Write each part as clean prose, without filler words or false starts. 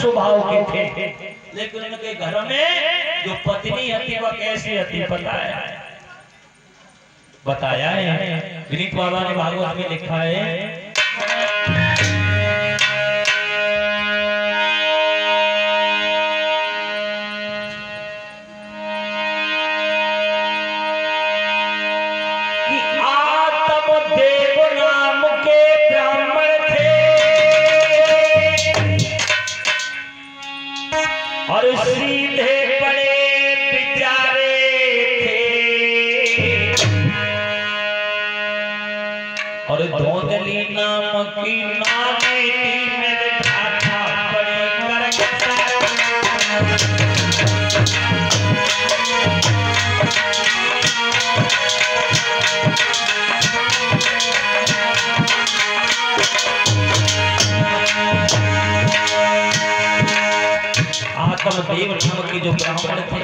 स्वभाव के थे, लेकिन उनके घर में जो पत्नी थी वह कैसी थी बताया है। विनीत बाबा ने भागवत में लिखा है, और सीधे बड़े बिचारे थे, और धोंधली नाम की नानी थी मेरे भाषा बड़ी करकसा। देव नाम के जो ब्राह्मण थे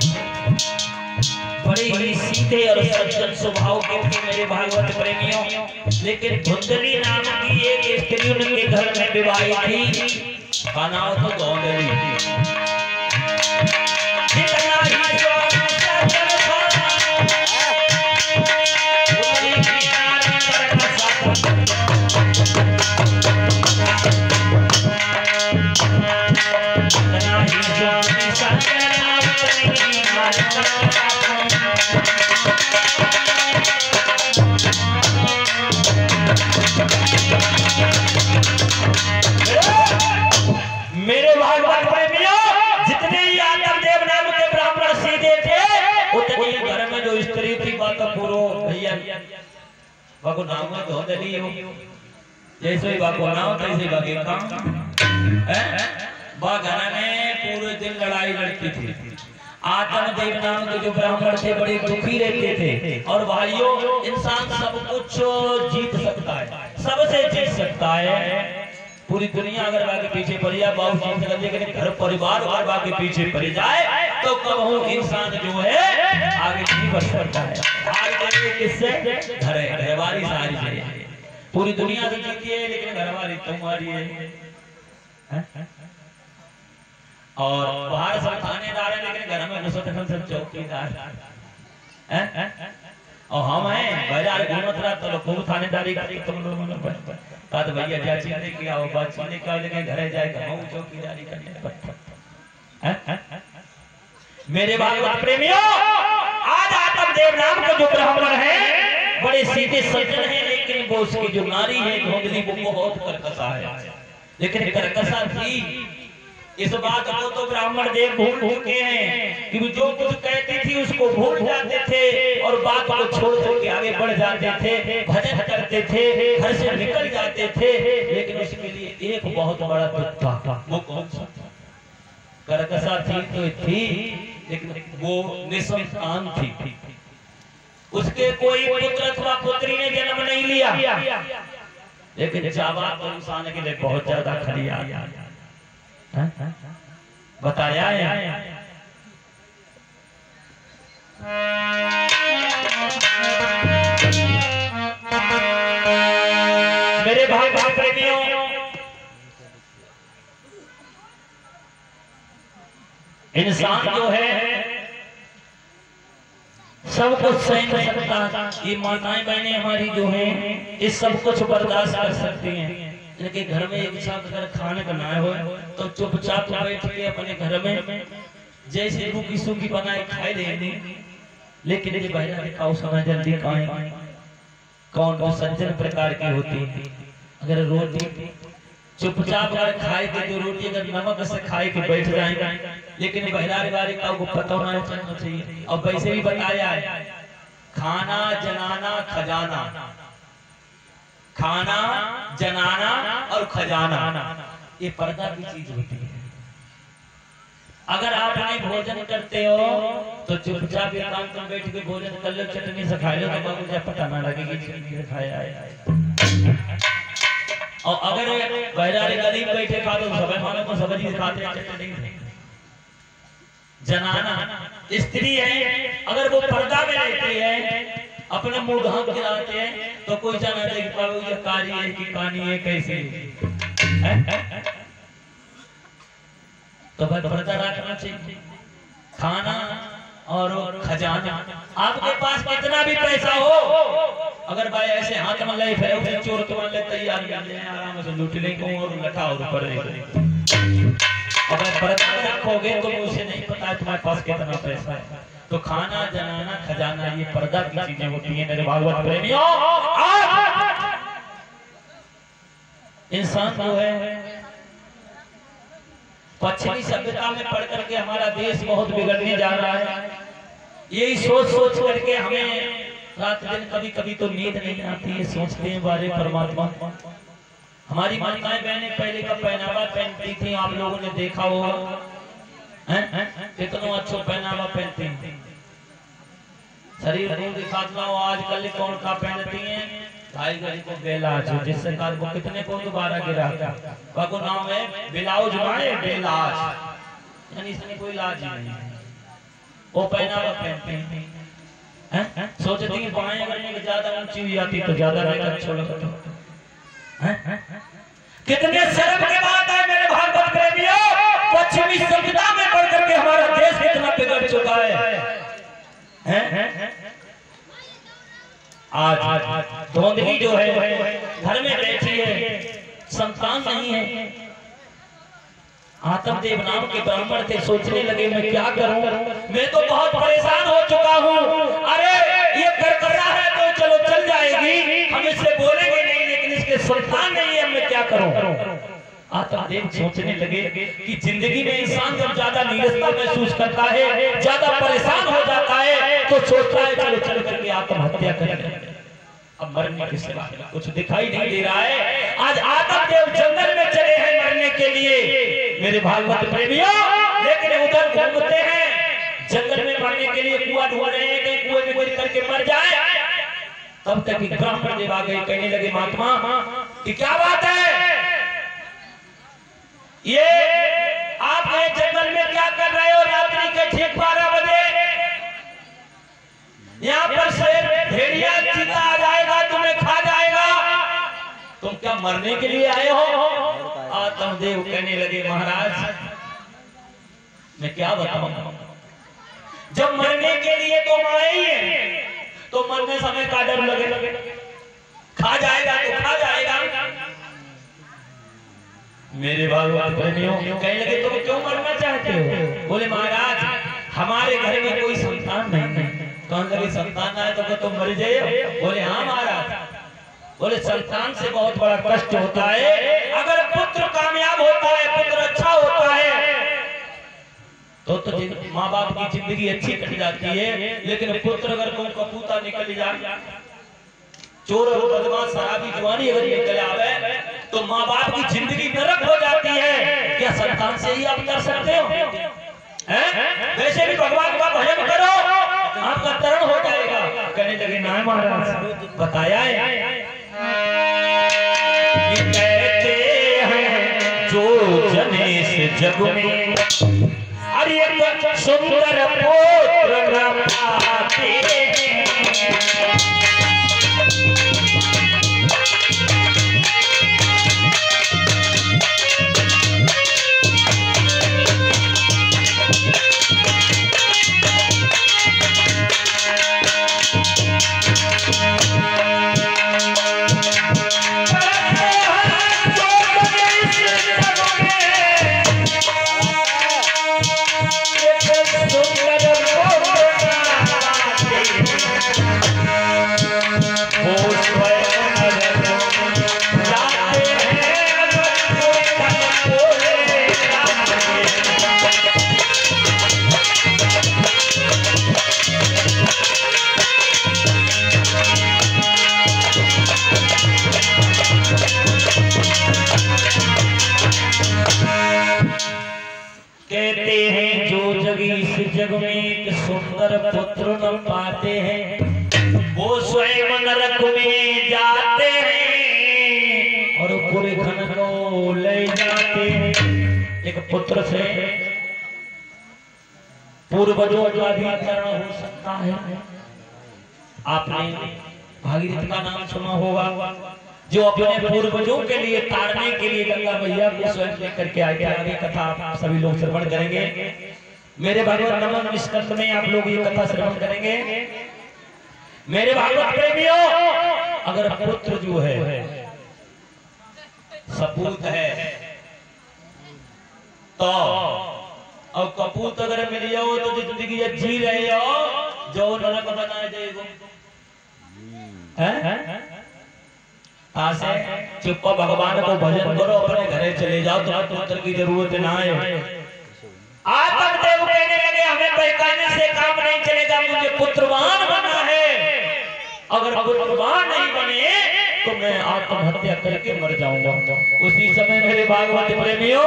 बड़े ही सीधे और सज्जन स्वभाव के थे मेरे भागवत प्रेमियों, लेकिन धुंधली नाम की एक स्त्री उनके घर में विवाहित थी, का नाम था धुंधली। मेरे भागवत प्रेमियों, जितने ही आदम देव नाम के ब्राह्मण सीधे थे, उतने घर में जो स्त्री थी बात पूरो भैया बाको नाम में धोंधली हो, जैसे ही बाको नाम तैसे बाकी काम बा घर में पूरे दिन लड़ाई लड़ती थी। आदम देव नाम के जो ब्राह्मण थे बड़े दुखी रहते थे, और भाइयों इंसान सब कुछ जीत सकता है, सबसे जीत सकता है। पूरी दुनिया अगर बाकी पीछे पड़ जाए, बाबू जीत सकते, लेकिन घर परिवार और बाकी पीछे पड़ जाए तो कभी इंसान जो है आगे नहीं बढ़ सकता है। आगे किससे? घरवाली सारी है, पूरी दुनिया से जीती है लेकिन घरवाली तुम्हारी है। और बाहर सब थानेदार है लेकिन घर में सब चौकीदार है। और हम हैं बाजार घूमत रहा तो खूब थानेदारी करते तुम लोग का तो भैया जा चीने की आओ बात चीने का लेकिन घरे जाएगा हम चौकीदारी करने। मेरे भागवत प्रेमियों, आज आदम देव नाम का जो ब्राह्मण है बड़े सीधे सज्जन है, लेकिन वो उसकी जो नारी है धुंधली वो बहुत करकसा है, लेकिन करकसा थी इस बात को तो ब्राह्मण देव भूल चुके हैं कि जो कुछ कहती थी उसको भूल जाते थे और बात को छोड़ के आगे बढ़ जाते थे, भजन करते थे, घर से निकल जाते थे। लेकिन उसके लिए एक बहुत बड़ा दुख था, वो कौन सा था? करकसा थी तो थी, लेकिन वो निसंतान थी, उसके कोई पुत्र अथवा पुत्री ने जन्म नहीं लिया, लेकिन जाबाज इंसान के लिए बहुत ज्यादा खलिया बताया है। मेरे भाई प्रेमियों, इंसान जो है सब कुछ सह नहीं सकता। ये माताएं बहनें हमारी जो हैं ये सब कुछ बर्दाश्त कर सकती हैं, इनके घर में एक साथ अगर खाने बनाए हो तो चुपचाप बैठ के अपने घर में जैसे रूखी सूखी बनाए खाए लेंगे। लेकिन ये बहरा खाओ समय जल्दी खाएं, कौन वो सज्जन प्रकार की होती है। अगर रोटी चुपचाप अगर खाए के तो रोटी अगर नमक से खाए के बैठ जाएगा, लेकिन बहरा वाले का को पता होना चाहिए। और वैसे भी बताया है खाना जनाना खजाना, खाना जनाना और खजाना ये पर्दा की चीज होती है। अगर आप नहीं भोजन करते हो तो चुपचाप आराम से बैठ के भोजन कर लो, चटनी से खा लो तो मुझे पता ना लगे कि चटनी से खाया है। और अगर बहरारी गली में बैठे खा तो सब मानो तो सब्जी खाते हैं, चटनी से। जनाना स्त्री है, अगर वो पर्दा में रहती है अपने मुंह ढांक के आते हैं तो कोई जाना देख पाओ ये कारी है कि कानी है कैसी है। तो भाई पर्दा रखना चाहिए। खाना और खजाना, आपके पास कितना भी पैसा हो, अगर भाई ऐसे हाथ में ले फिर चोर तो ले तैयार कर ले, आराम से लूट लेंगे और लटा और ऊपर अगर पर्दा रखोगे तो उसे नहीं पता तुम्हारे पास कितना पैसा है। तो खाना जनाना खजाना ये पर्दा की चीजें होती है मेरे भागवत प्रेमियों। इंसान जो है पश्चिमी सभ्यता में पढ़ करके हमारा देश बहुत बिगड़ने जा रहा है। यही सोच सोच करके हमें रात दिन कभी कभी तो नींद नहीं आती है, सोचते हैं बारे परमात्मा। हमारी माताएं बहनें पहले का पहनावा पहनती थी, आप लोगों ने देखा होगा, कितना अच्छा पहनावा पहनती हैं, शरीर को दिखाता हो। आजकल कौन का पहनती हैं, भाई गली को बेलाज, जिससे कार को कितने को दोबारा गिरा था, को नाम है ब्लाउज माने बेलाज, यानी इसमें कोई लाज नहीं है, वो पहनावा पहनते हैं। सोचती हैं बाएं करने की ज्यादा ऊंची हुई आती तो ज्यादा अच्छा लगता। कितने शर्म की बात है मेरे भागवत प्रेमियों, पश्चिमी सभ्यता में बढ़ करके हमारा देश कितना बिगड़ चुका है। आज धोंधली जो है घर में बैठी है, संतान नहीं है। आत्मदेव नाम के ब्राह्मण थे, सोचने लगे मैं क्या करूं, मैं तो बहुत परेशान हो चुका हूं। अरे ये करकरा है तो चलो चल जाएगी, हम इससे बोलेंगे नहीं, लेकिन इसके संतान नहीं है, मैं क्या करूं। आत्मदेव सोचने लगे कि जिंदगी में इंसान जब ज्यादा नीरसता महसूस करता है, ज्यादा परेशान हो जाता है, तो सोचता है चलो चल करके आत्महत्या करें। अब मरने के सिवा कुछ दिखाई नहीं दे रहा है। आज आत्मदेव जंगल में चले हैं मरने के लिए मेरे भागवत प्रेमियों, लेकिन उधर घूमते हैं जंगल में मरने के लिए, कुआं ढूंढ रहे हैं कहीं कुएं में कोई करके मर जाए। तब तक ब्राह्मण देव आ गए, कहने लगे महात्मा कि क्या बात है, ये आप ये जंगल में क्या कर रहे हो, रात्रि के ठीक 12 बजे यहाँ पर शेर भेड़िया चीता आ जाएगा, तुम्हें खा जाएगा, तुम क्या मरने के लिए आए हो। आत्मदेव कहने लगे महाराज मैं क्या बताऊं, जब मरने के लिए तुम आए ही हैं, तो मरने समय का डर लगे, खा जाएगा तो खा जाएगा। मेरे भागवत प्रेमियों कहने लगे तुम क्यों मरना चाहते हो। बोले महाराज हमारे घर में कोई संतान नहीं है। कौन लगे संतान आए तो तुम मर जाए। बोले हाँ महाराज। बोले संतान से बहुत बड़ा कष्ट होता है, अगर पुत्र कामयाब होता है, पुत्र अच्छा होता है तो माँ बाप की जिंदगी अच्छी कट जाती है, लेकिन पुत्र अगर तुम कपूता निकल जाए, चोर और बदमाश शराबी जवानी अगर निकल आवे तो माँ बाप की जिंदगी नरक हो जाती है। क्या संतान से ही आप कर सकते हो? वैसे भी भगवान का भजन करो, आपका तरण हो जाएगा। कहने लगे ना महाराज, बताया है कि कहते हैं जो जने से जग में अरे सुंदर पुत्र पाते हैं, जग में एक सुंदर पुत्र न पाते हैं, वो स्वयं नरक में जाते हैं और पूरे घन को ले जाते हैं। एक पुत्र से पूर्वजों का भी तरण हो सकता है। आपने भागीरथ का नाम सुना होगा, जो अपने पूर्वजों के लिए तारने के लिए गंगा मैया को स्वयं लेकर के आए थे। आगे कथा आप सभी लोग श्रवण करेंगे। मेरे भागवत नवम स्कंद में आप लोग ये कथा श्रवण करेंगे। मेरे भागवत प्रेमियों, अगर पुत्र जो है सपूत है तो और कपूत अगर मिल जाओ तो जिंदगी जी रहे हो जो नरक बनाए जाएगा। आसे चुप भगवान को भजन करो, अपने घरे चले जाओ, तुम्हें पुत्र की जरूरत ना है। आत्मदेव कहने लगे हमें बहकाने से काम नहीं चलेगा, मुझे पुत्रवान बनना है। अगर पुत्रवान नहीं बने तो मैं आत्महत्या करके मर जाऊंगा। उसी समय मेरे भागवत प्रेमियों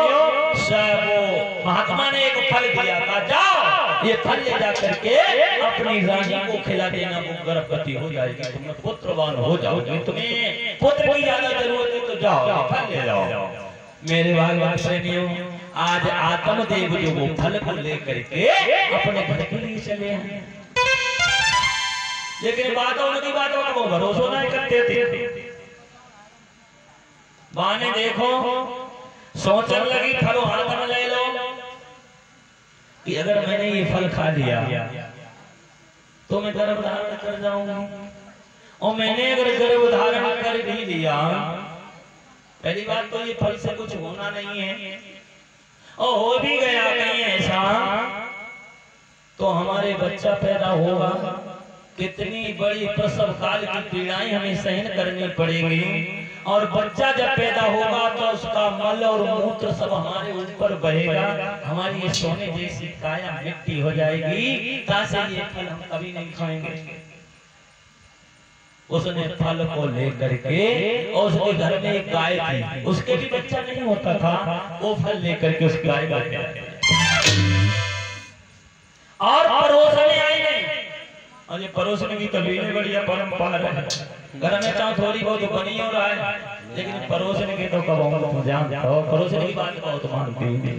वो महात्मा ने एक फल दिया था, जाओ ये फल ले जा करके अपनी रानी को खिला देना, वो गर्भवती हो जाएगी, तुम पुत्रवान हो जाओगे। तुम्हें पुत्र की ज्यादा जरूरत है तो जाओ फल ले जाओ। मेरे भागवत प्रेमियों, आज आत्मदेव जो वो फल को लेकर के अपने घर के लिए चले हैं, लेकिन बातों की बातों का वो भरोसा नहीं करते थे। माने देखो सोचने लगी फल हाथ में ले लो कि अगर मैंने ये फल खा लिया तो मैं गर्भ धारण कर जाऊंगा, और मैंने अगर गर्भ धारण कर भी लिया, पहली बात तो ये फल से कुछ होना नहीं है, और हो भी गया कहीं ऐसा तो हमारे बच्चा पैदा होगा, कितनी बड़ी प्रसव काल की पीड़ाएं हमें सहन करनी पड़ेगी, और बच्चा जब पैदा होगा तो उसका मल और मूत्र सब हमारे ऊपर बहेगा, हमारी ये सोने जैसी काया मिट्टी हो जाएगी, तासे ये फल हम कभी नहीं खाएंगे। उसने फल को लेकर के, और उसके घर में एक गाय थी, उसके भी बच्चा नहीं होता था, वो फल लेकर के उस गाय को और परोसने आई नहीं। और ये परोसने की कभी नहीं बढ़िया परंपरा है, घर में चाहे थोड़ी बहुत बनी हो रहा है, लेकिन परोसने के तो कब तुम जानते हो, परोसने की बात कहो तो मानते ही।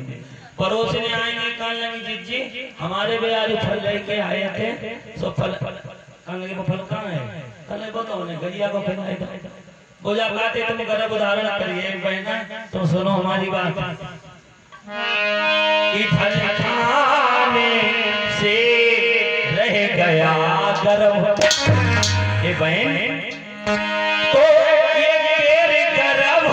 परोसने आएंगे कहने लगी जी हमारे भी आज फल लेके आए थे, सो फल कहने लगे वो फल कहाँ है, कहने बताओ ने गैया को खिलाए थे, बोझा खाते तुम गर्भ उदाहरण करिए बहना, तुम सुनो हमारी बात। फल खाने से रह गया गर्भ, ये बहन तो ये मेरे गर्भ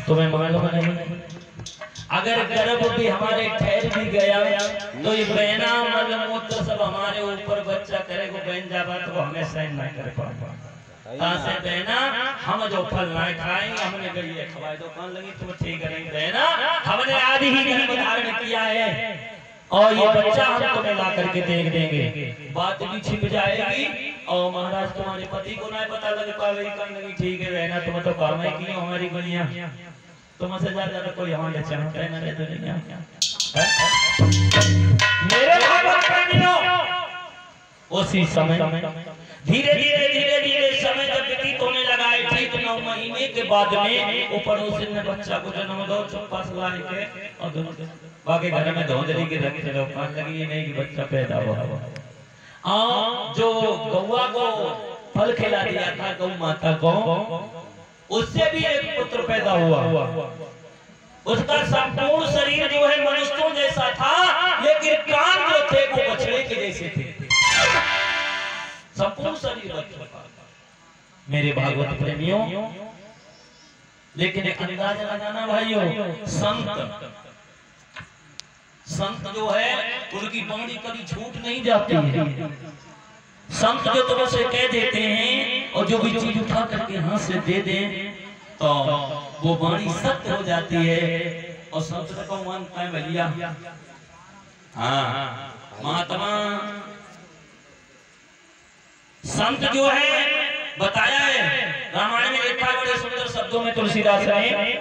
तुम्हें मालूम नहीं, अगर गर्भ भी हमारे ठहर भी गया तो ये बहना मल मूत्र सब हमारे ऊपर बच्चा करे को बहन जावा तो हमें सहन नहीं कर पाएगा। से बहना हम जो फल ना खाएंगे हमने गई खवाए तो कौन लगी तुम ठीक है बहना, हमने आदि ही गर्भ धारण किया है और ये बच्चा हम तुम्हें ला करके देख देंगे, बात भी छिप जाएगी और महाराज तुम्हारे पति को ना पता लग पाएगी। कहने लगी ठीक है बहना तुम तो काम ही की हमारी गलियां, तुमसे ज्यादा कोई हमारे चाहता है ना तो नहीं मेरे भागवत प्रेमियों। उसी समय धीरे धीरे धीरे धीरे समय जब व्यतीत होने लगा, ठीक 9 महीने के बाद में वो पड़ोसी ने बच्चा को जन्म दो चुप्पा सुला के और बाकी घर में धोंधली के रख चलो पान लगी ये नहीं कि बच्चा पैदा हुआ। जो गौवा को फल खिला दिया था गौ माता को, उससे भी एक पुत्र पैदा हुआ। उसका संपूर्ण शरीर जो है मनुष्यों जैसा था, लेकिन कान जो थे वो बछड़े के जैसे थे। संपूर्ण शरीर बछड़े का। मेरे भागवत प्रेमियों, लेकिन एक अंदाजा लगाना भाइयों, संत जो है उनकी वाणी कभी झूठ नहीं जाती है। संत जो तुमसे कह देते हैं और जो भी चीज उठा करके हाथ से दे दें तो वो वाणी सत्य हो जाती है। और संत को मानता है भैया। हाँ, महात्मा संत जो है बताया है, रामायण में लिखा है बड़े सुंदर शब्दों में तुलसीदास ने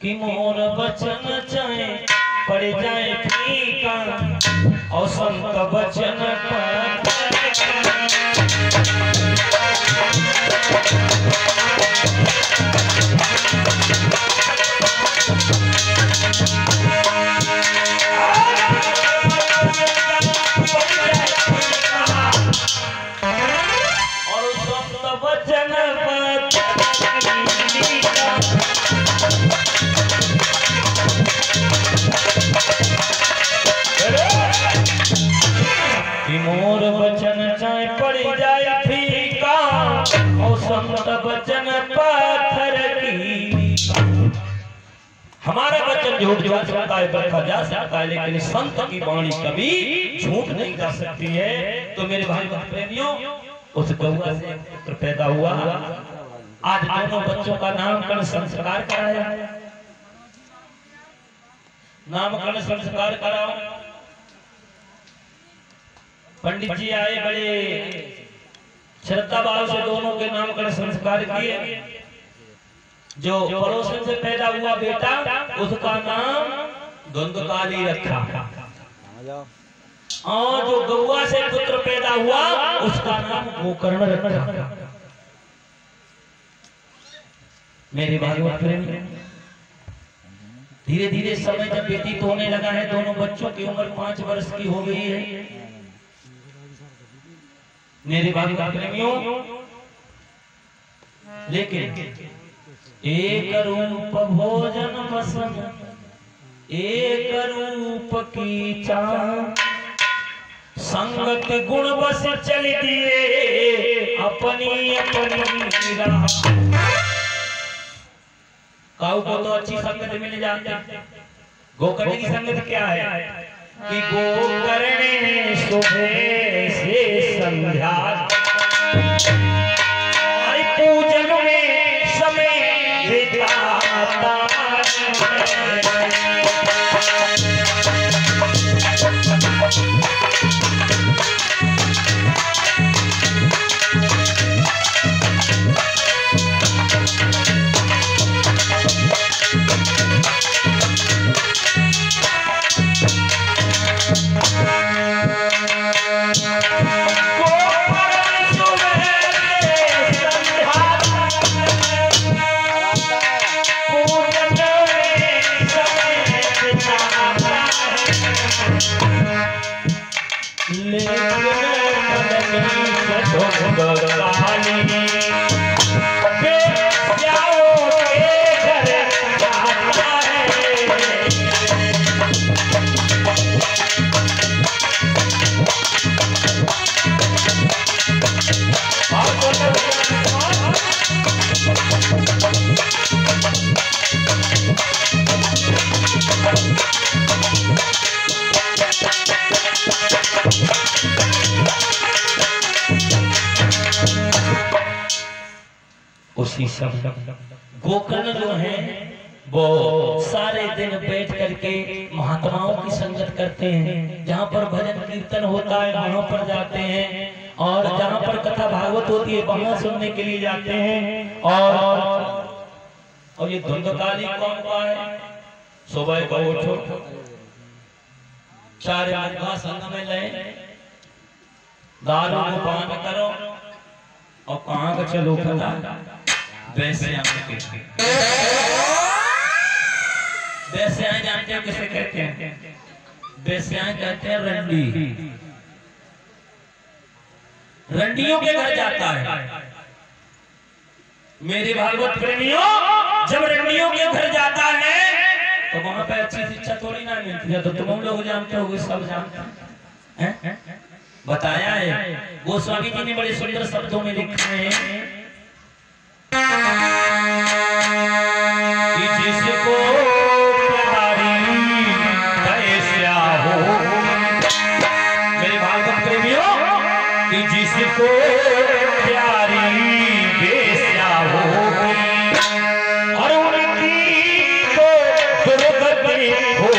कि मोर वचन चाहे पड़ जाए फीका और संत वचन और संत वचन मोर वचन चाहे पड़ जाए फीका और संत वचन पत्थर की। हमारा वचन झूठ जा सकता है, बरखा जा सकता है, लेकिन संत की वाणी कभी झूठ नहीं जा सकती है। तो मेरे भाई प्रेमियों, उस गौआ से पुत्र पैदा हुआ। आज दोनों बच्चों का नामकरण संस्कार कराया, नामकरण संस्कार कराओ। पंडित जी आए, बड़े श्रद्धा भाव से दोनों के नामकरण संस्कार किए। जो पड़ोसन से पैदा हुआ बेटा उसका नाम धुंधकाली रखा, और जो गौआ से पुत्र पैदा हुआ उसका नाम गोकर्ण रखा। मेरे भागवत प्रेम, धीरे धीरे समय जब व्यतीत होने लगा है, दोनों बच्चों की उम्र 5 वर्ष की हो गई है। मेरे भागवत प्रेमियों, लेकिन एक रूप भोजन वसन एक रूप की चाह, संगत गुण बस चल दिए अपनी अपनी राह। काऊ को तो अच्छी संगत मिल जाती, गोकर्ण की संगत क्या है कि गोकर्ण सुबह से संध्या पूजन में समय बिताता उसी सब गोकर्ण जो है वो सारे दिन बैठ करके महात्माओं की संगत करते हैं। जहाँ पर भजन कीर्तन होता है वहां पर जाते हैं, और जहाँ पर कथा भागवत होती है वहां सुनने के लिए जाते हैं। और ये धुंधकाली कौन का है? सुबह को उठो, सारे आदमी संग में ले, दारू को पान करो और कहाँ का चलो खता वैसे जानते हो किसे कहते हैं? वैश्याएं कहते हैं रंडी। रंडियों के घर जाता है। मेरे भागवत प्रेमियों, जब रमणियों के घर जाता है तो वहां पे अच्छी शिक्षा थोड़ी ना मिलती है। तो तुम लोग जानते हो, सब जानते हैं। बताया है गोस्वामी जी ने बड़े सुंदर शब्दों में लिखा है कि जिसको प्यारी वैश्या हो, मेरे भागवत प्रेमियों, कि जिसको प्यारी वैश्या हो और उनकी तो दुर्गति हो।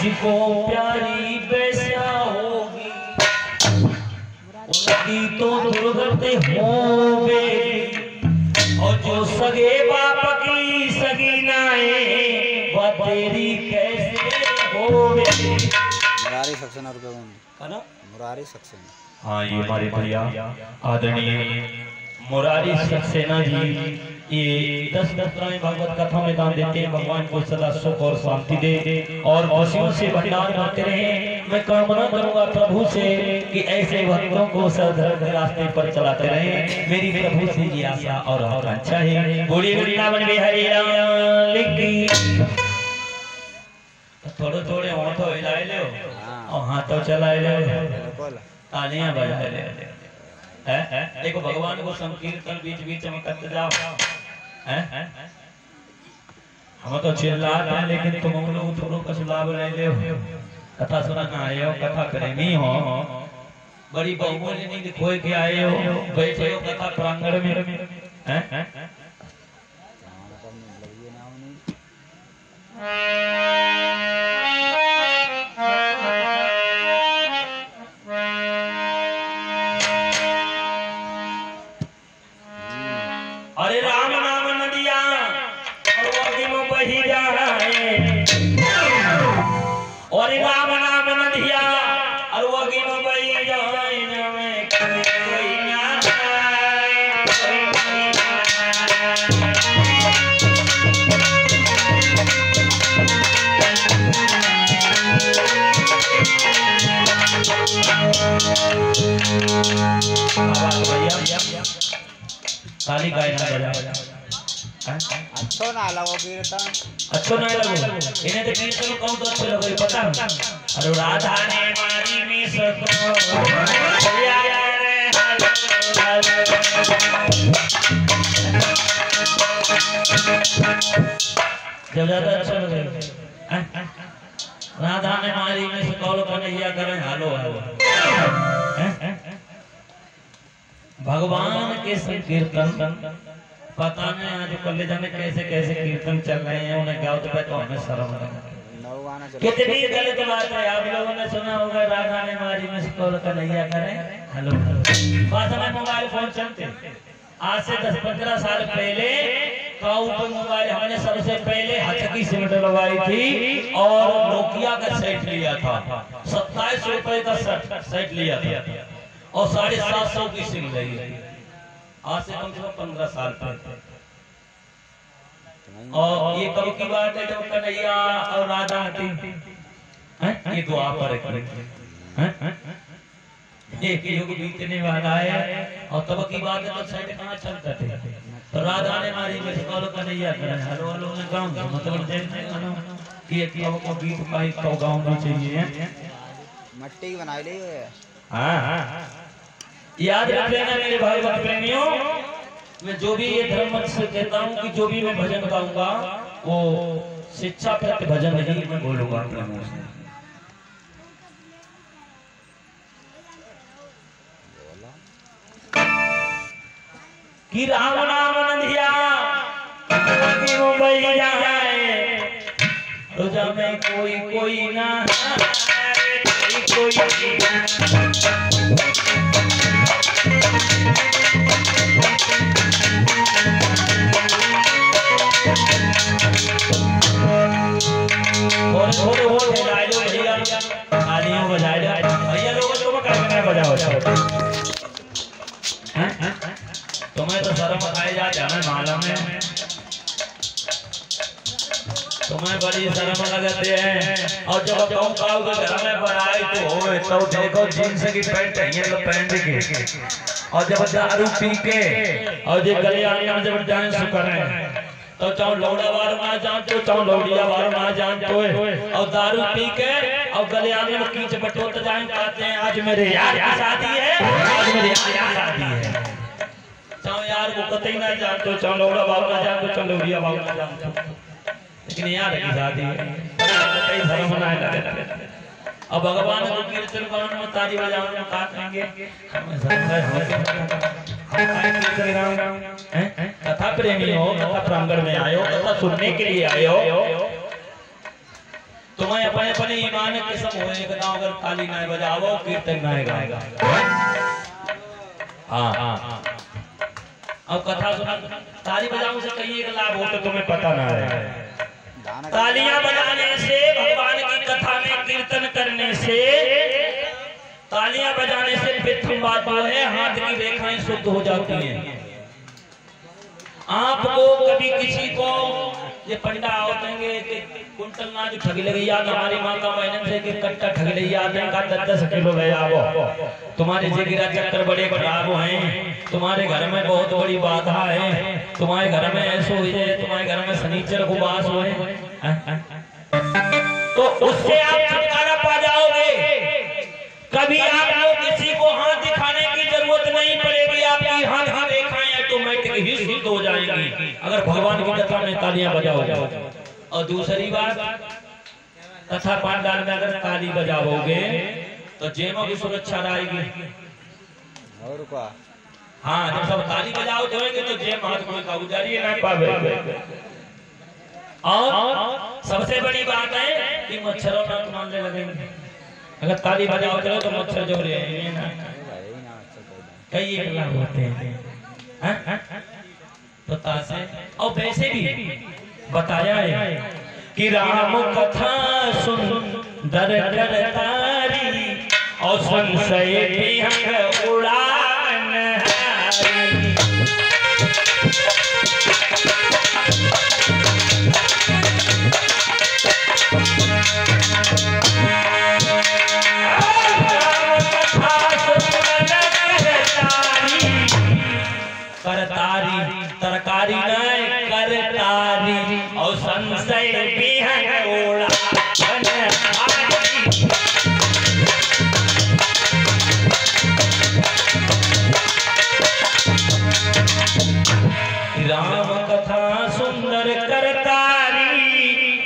जिसको प्यारी वैश्या होगी उनकी तो दुर्गति होवे, और जो सगे बाप की सगी नाए वह तेरी कैसे होवे। मुरारी सक्सेना रुपए कौन? मुरारी सक्सेना। हाँ, ये हमारे भैया आदरणीय मुरारी सक्सेना जी ये 10 मुद्राएं भागवत कथा में दान देते हैं। भगवान को सदा सुख और शांति दे और खुशियों से भंडार करते रहे। मैं कामना करूंगा प्रभु से कि ऐसे भक्तों को सदर्भ रास्ते पर चलाते रहे। मेरी प्रभु से ये आशा और आकांक्षा है। बोली वृंदावन बिहारी लाल की। थोड़े थोड़े हाथों हिलाए लो और हाथों चलाए लो, तालियां बजाए ले। देखो भगवान को संकीर्तन बीच बीच में करते जाओ। हम तो चिल्लाते हैं लेकिन तुम लोग थोड़ा कुछ लाभ ले ले। कथा सुनना आए हो, कथा प्रेमी हो, बड़ी बहुमूल्य नहीं दिखोए के आए हो, बैठे हो कथा प्रांगण में। अरे राम नाम नदिया और वगी में बही जाए, और राम नाम नदिया और वगी में बही जाए, कोई ना भैया ताली गाय ना बजा। अच्छो ना लगो कीर्तन, अच्छो ना लगो इन्हें तो कीर्तन कौन तो अच्छो लगो पता है। अरे राधा ने मारी मी सको या रे जब ज्यादा अच्छा लगे राधा ने मारी मी सको कन्हैया करें हालो हालो। भगवान के संकीर्तन पता नहीं आज कॉलेज में कैसे कैसे कीर्तन चल रहे हैं, उन्हें क्या होता है तो हमें शर्म लगे। कितनी गलत बात है। आप लोगों ने सुना होगा राधा ने मारी में कॉल कन्हैया करें हेलो। बात में मोबाइल फोन चलते आज से 10-15 साल पहले काउंटर मोबाइल हमने सबसे पहले हथकी सिमट लगवाई थी और नोकिया का सेट लिया था। 27 रुपए का सेट लिया था और 750 की सिम लगी। आज से कम से कम 15 साल पहले और ये कब की बात है जब कन्हैया और राधा आती हैं? ये द्वापर की एक युग बीतने वाला है और तब की बात है तो साइड कहाँ चलते थे। तो राधा ने मारी में कॉल कन्हैया करे हेलो हेलो ने गाँव मतलब जैसे कि एक को गीत का ही तो गाँव में चाहिए मट्टी की बनाई ली है। हाँ याद रख लेना मेरे भाई भक्त प्रेमियों, मैं जो भी ये धर्म मंच से कहता हूँ कि जो भी मैं भजन गाऊंगा वो शिक्षा प्रति भजन नहीं मैं बोलूंगा अपने मुंह से। कि राम नाम नंदिया मुंबई जाए तो जब में कोई ना कोई तालियां बजाए भैया लोगों को क्या बजाओ तुम्हें तो शर्म आए जाते हमें मालूम है, तुम्हें बड़ी शर्म लगते हैं। और जब कहूँ काऊ के घर में बनाई तो होए तो देखो जींस की पैंट है तो पैंट के और जब दारू पी के और जो गलियां जब डांस करें तो चाहो लौड़ा वार मार जान तो चाहो लौड़िया वार मार जान तो और दारू पी के और गलियां में कीच बटोत जाएं कहते हैं आज मेरे यार की शादी है, आज मेरे यार की शादी है। चाहो यार को कतई ना जान तो चाहो लौड़ा वार ना जान तो चाहो लौड़िया वार ना जान तो लेकिन यार की शादी है कई धर्म मनाए जाते। अब भगवान को कीर्तन गाने में ताली बजाने में काटेंगे हमें कथा प्रेमी हो, कथा प्रांगण में आयो, कथा सुनने के लिए आयो, तुम्हें अपने अपने ईमान की कसम होए कि ना अगर ताली ना बजाओ कीर्तन ना गाएगा। हाँ अब कथा सुना ताली बजाओ से कहीं एक लाभ हो तो तुम्हें पता ना है। तालियां बजाने से भगवान की कथा में कीर्तन करने से तालियां बजाने से प्रथम बात है हाथ की रेखाएं शुद्ध हो जाती हैं। आपको कभी किसी को ये पंडा होतेंगे कि कुंटल ना जो ठगी लगी याद हमारी माँ का महीने से कि कट्टा ठगी लगी याद है का 10 किलो ले आओ तुम्हारे जिगरा चक्कर बड़े खराब हैं, तुम्हारे घर में बहुत बड़ी बाधा है, तुम्हारे घर में ऐसा हो जाए, तुम्हारे घर में शनिचर को वास होए तो उससे आप छुटकारा पा जाओगे। कभी आपको किसी को हाथ दिखाने की जरूरत नहीं पड़ेगी, आपकी हाथ की रेखाएं ऑटोमेटिक ही शुद्ध हो जाएंगी अगर भगवान की कथा में तालियां बजाओगे। और दूसरी बात कथा पाठदान में अगर ताली बजाओगे तो जेबों की सुरक्षा रहेगी। और क्या? हाँ जब सब ताली बजाओ तो जेब हाथ में का गुजारी ना पावे। और सबसे बड़ी बात है कि मच्छरों ना मारने लगेंगे अगर ताली बजाओ तो मच्छर जो रहे ना कई एक लाभ होते हैं तो तासे। और वैसे भी बताया है कि राम कथा सुन दर कर तारी और संशय भी उड़ान करतारी तरकारी नहीं करतारी और संशय भी है ओड़ा राम कथा सुंदर करतारी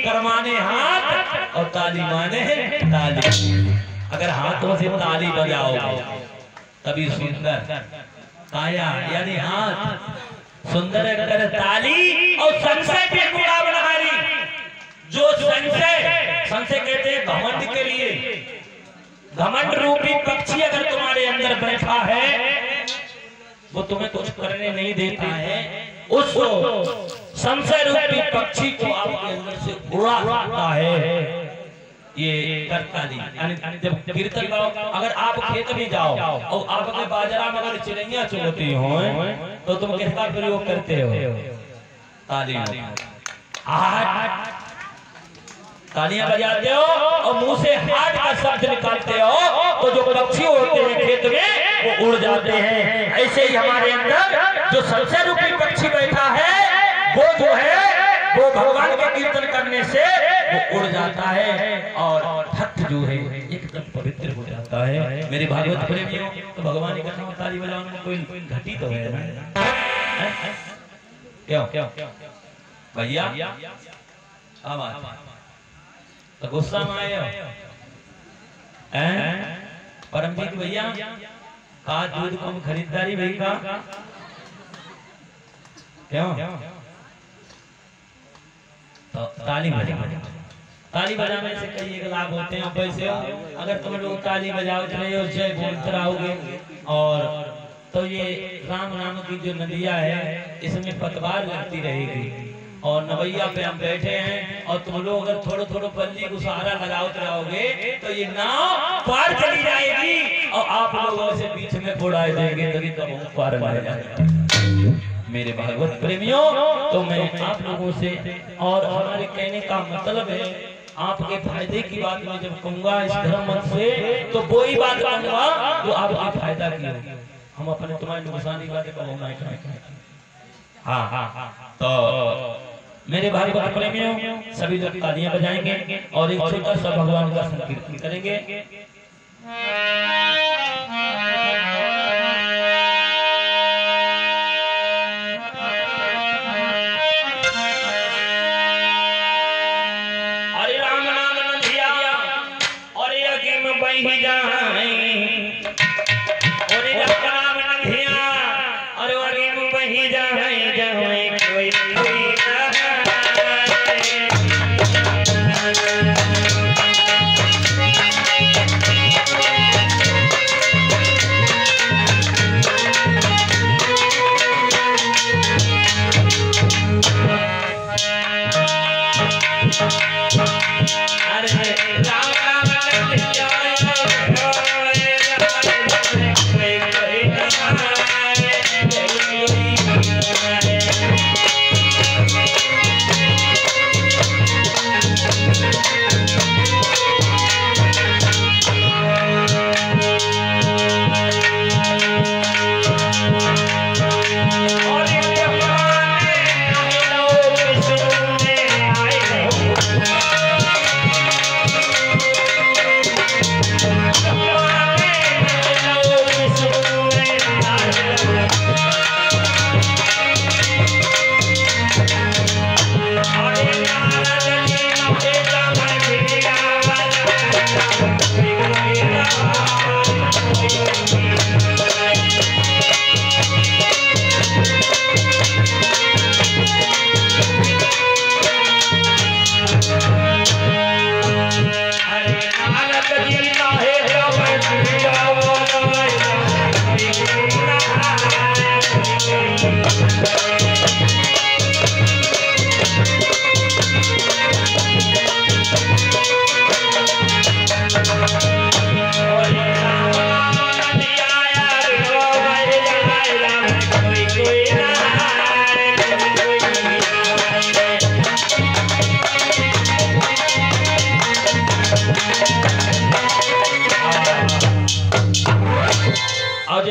कर माने हाथ और ताली माने ताली। अगर हाथों से ताली बजाओगे तभी सुंदर काया यानी हाथ सुंदर कर ताली और संशय पे गुड़ा बनहारी। जो संशय कहते हैं घमंड के लिए, घमंड रूपी पक्षी अगर तुम्हारे अंदर बैठा है वो तुम्हें कुछ करने नहीं देता है, उस संशय रूपी पक्षी को आपके अंदर से उड़ाता है ये करताली। जब कीर्तन गाओ अगर आप खेत में जाओ और आपके बाजरा में अगर चिड़ैया चुगती हो तो तुम किसका प्रयोग करते हो? ताली। तालियां बजाते हो और मुंह से हाट का शब्द निकालते हो तो जो पक्षी होते हैं खेत में वो उड़ जाते हैं। ऐसे ही हमारे अंदर जो सबसे रूपी पक्षी बैठा है वो जो है वो भगवान के कीर्तन करने से वो उड़ जाता है और भक्त जो है एकदम पवित्र हो जाता है। मेरे भागवत प्रेमियों तो भगवान की कथा में ताली बजाने में कोई घटी तो है ना? क्यों भैया तो गुस्सा में आए हो? परमजीत भैया आज दूध कम खरीदारी भाई का क्यों? तो ताली बजाने से कई एक लाभ होते हैं। वैसे अगर तुम लोग ताली बजाते रहे और जय बोलते रहोगे और तो ये राम नाम की जो नदिया है इसमें पतवार लगती रहेगी और नवैया पे हम बैठे हैं और तुम लोग अगर थोड़ा थोड़ा पल्ली को सहारा लगाते रहोगे तो ये नाव पार चली जाएगी और आप लोगों से बीच में फोड़ाए देंगे तभी तब पार लग जाएगा। मेरे भागवत प्रेमियों तो मैं आप लोगों से और हमारे कहने का मतलब है आपके फायदे की बात मैं जब कहूंगा इस धर्म मत से तो वो ही बात कहूंगा जो आपका फायदा की हो। हम अपने तुम्हारी नुकसानी बातें कहूंगा। हाँ तो मेरे भागवत प्रेमियों सभी लोग तालियां बजाएंगे और एक छोटा सा भगवान का संकीर्तन करेंगे। अरे राम नाम नंदिया और यज्ञ में बही जाए और राम नंदिया और यज्ञ में बही जाए जाए कोई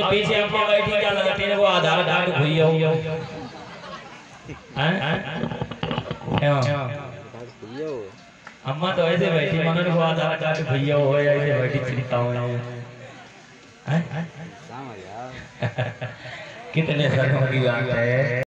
पीछे हमको बैठी क्या लगती है वो आधार कार्ड भैया हो अम्मा तो ऐसे बैठी मगर वो आधार कार्ड भैया हो ऐसे बैठी चिंता हो कितने सालों की बात है।